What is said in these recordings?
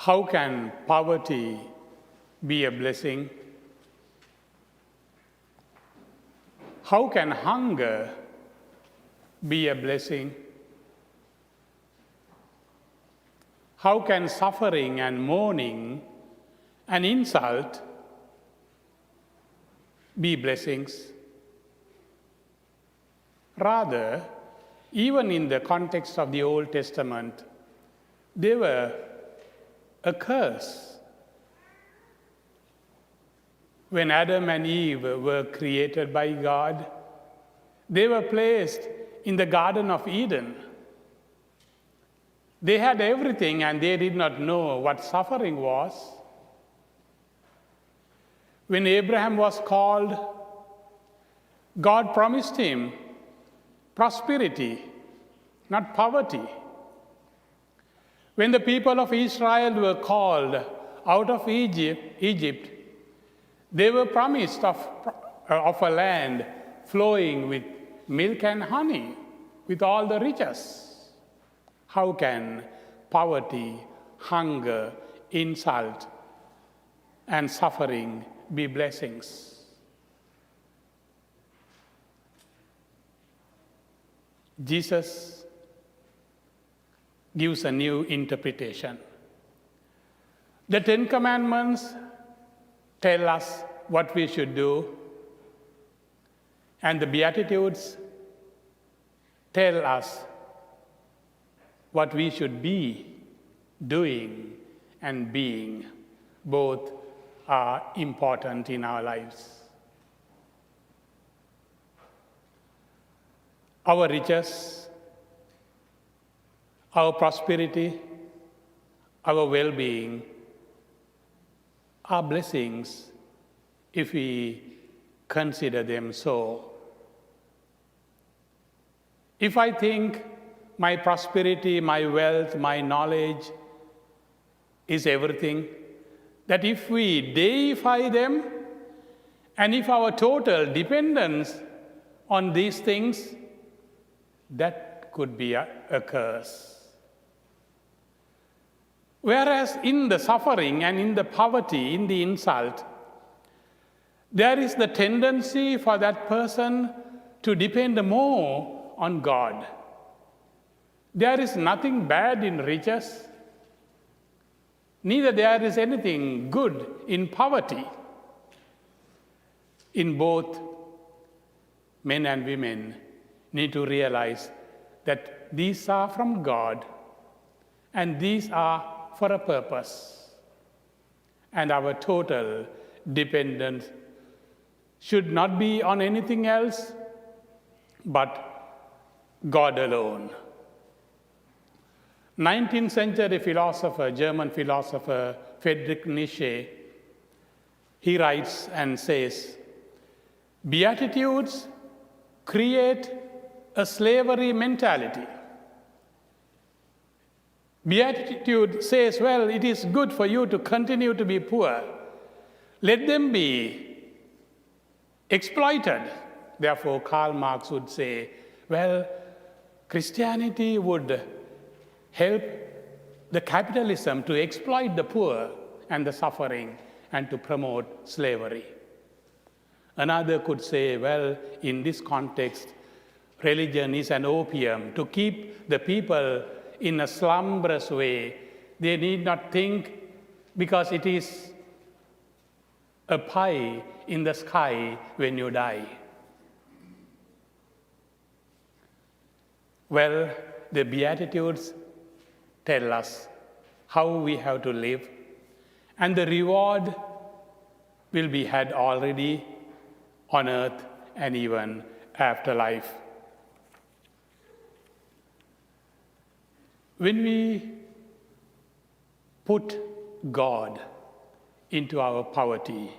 How can poverty be a blessing? How can hunger be a blessing? How can suffering and mourning and insult be blessings? Rather, even in the context of the Old Testament, they were a curse. When Adam and Eve were created by God, they were placed in the Garden of Eden. They had everything and they did not know what suffering was. When Abraham was called, God promised him prosperity, not poverty. When the people of Israel were called out of Egypt, they were promised of a land flowing with milk and honey, with all the riches. How can poverty, hunger, insult, and suffering be blessings? Jesus gives a new interpretation. The Ten Commandments tell us what we should do, and the Beatitudes tell us what we should be doing and being. Both are important in our lives. Our riches, our prosperity, our well-being are blessings if we consider them so. If I think my prosperity, my wealth, my knowledge is everything, that if we deify them, and if our total dependence on these things, that could be a curse. Whereas in the suffering and in the poverty, in the insult, there is the tendency for that person to depend more on God. There is nothing bad in riches, neither there is anything good in poverty. In both, men and women need to realize that these are from God and these are for a purpose. And our total dependence should not be on anything else but God alone. 19th century philosopher, German philosopher Friedrich Nietzsche, he writes and says, Beatitudes create a slavery mentality. Beatitude says, well, it is good for you to continue to be poor. Let them be exploited. Therefore, Karl Marx would say, well, Christianity would help the capitalism to exploit the poor and the suffering and to promote slavery. Another could say, well, in this context, religion is an opium to keep the people in a slumberous way. They need not think because it is a pie in the sky when you die. Well, the Beatitudes tell us how we have to live, and the reward will be had already on earth and even after life. When we put God into our poverty,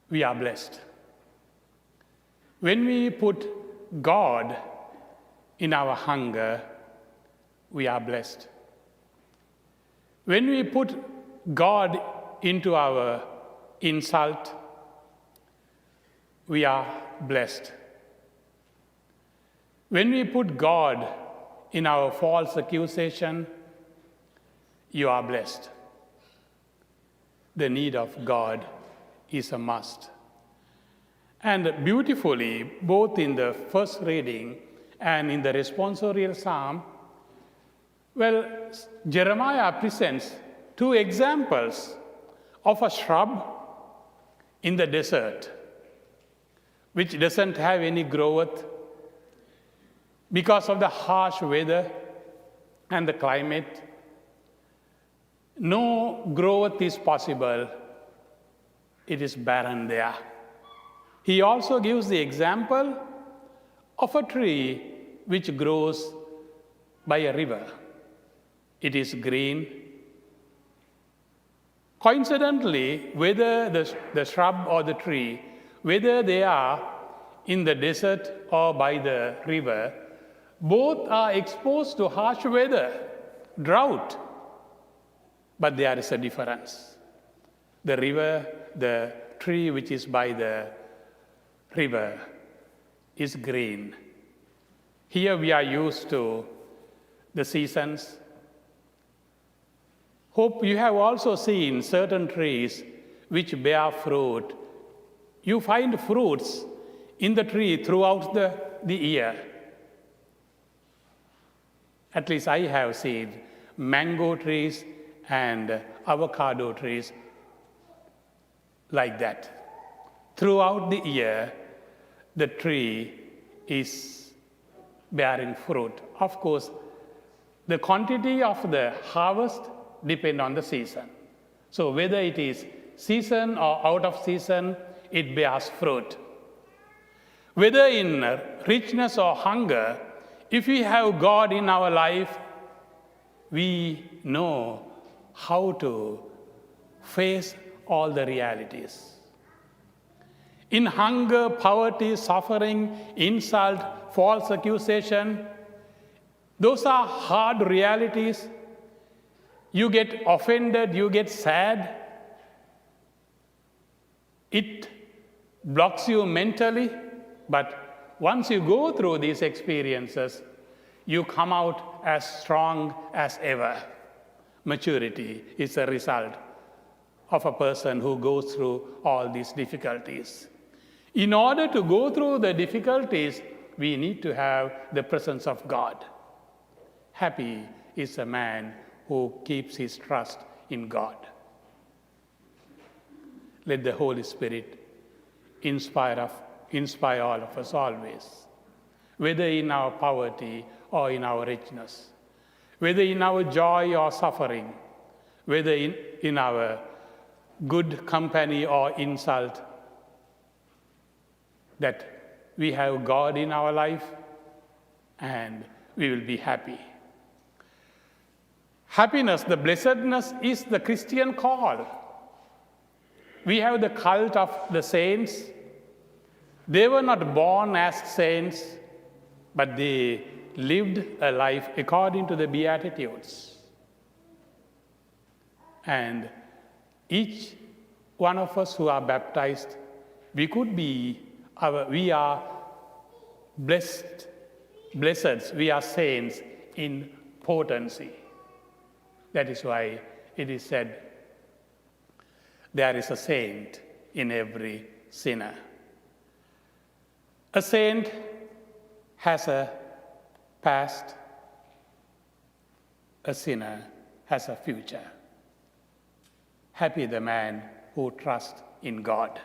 we are blessed. When we put God in our hunger, we are blessed. When we put God into our insult, we are blessed. When we put God in our false accusation, you are blessed. The need of God is a must. And beautifully, both in the first reading and in the responsorial psalm, well, Jeremiah presents two examples of a shrub in the desert, which doesn't have any growth because of the harsh weather and the climate. No growth is possible. It is barren there. He also gives the example of a tree which grows by a river. It is green. Coincidentally, whether the shrub or the tree, whether they are in the desert or by the river, both are exposed to harsh weather, drought. But there is a difference. The river, the tree which is by the river is green. Here we are used to the seasons. Hope you have also seen certain trees which bear fruit. You find fruits in the tree throughout the year. At least I have seen mango trees and avocado trees like that. Throughout the year, the tree is bearing fruit. Of course, the quantity of the harvest depends on the season. So whether it is season or out of season, it bears fruit. Whether in richness or hunger, if we have God in our life, we know how to face all the realities. In hunger, poverty, suffering, insult, false accusation, those are hard realities. You get offended, you get sad. It blocks you mentally, but once you go through these experiences, you come out as strong as ever. Maturity is a result of a person who goes through all these difficulties. In order to go through the difficulties, we need to have the presence of God. Happy is a man who keeps his trust in God. Let the Holy Spirit inspire all of us always, whether in our poverty or in our richness, whether in our joy or suffering, whether in our good company or insult, that we have God in our life and we will be happy. Happiness, the blessedness, is the Christian call. We have the cult of the saints. They were not born as saints, but they lived a life according to the beatitudes. And each one of us who are baptized, we are blessed, we are saints in potency. That is why it is said, there is a saint in every sinner. A saint has a past, a sinner has a future. Happy the man who trusts in God.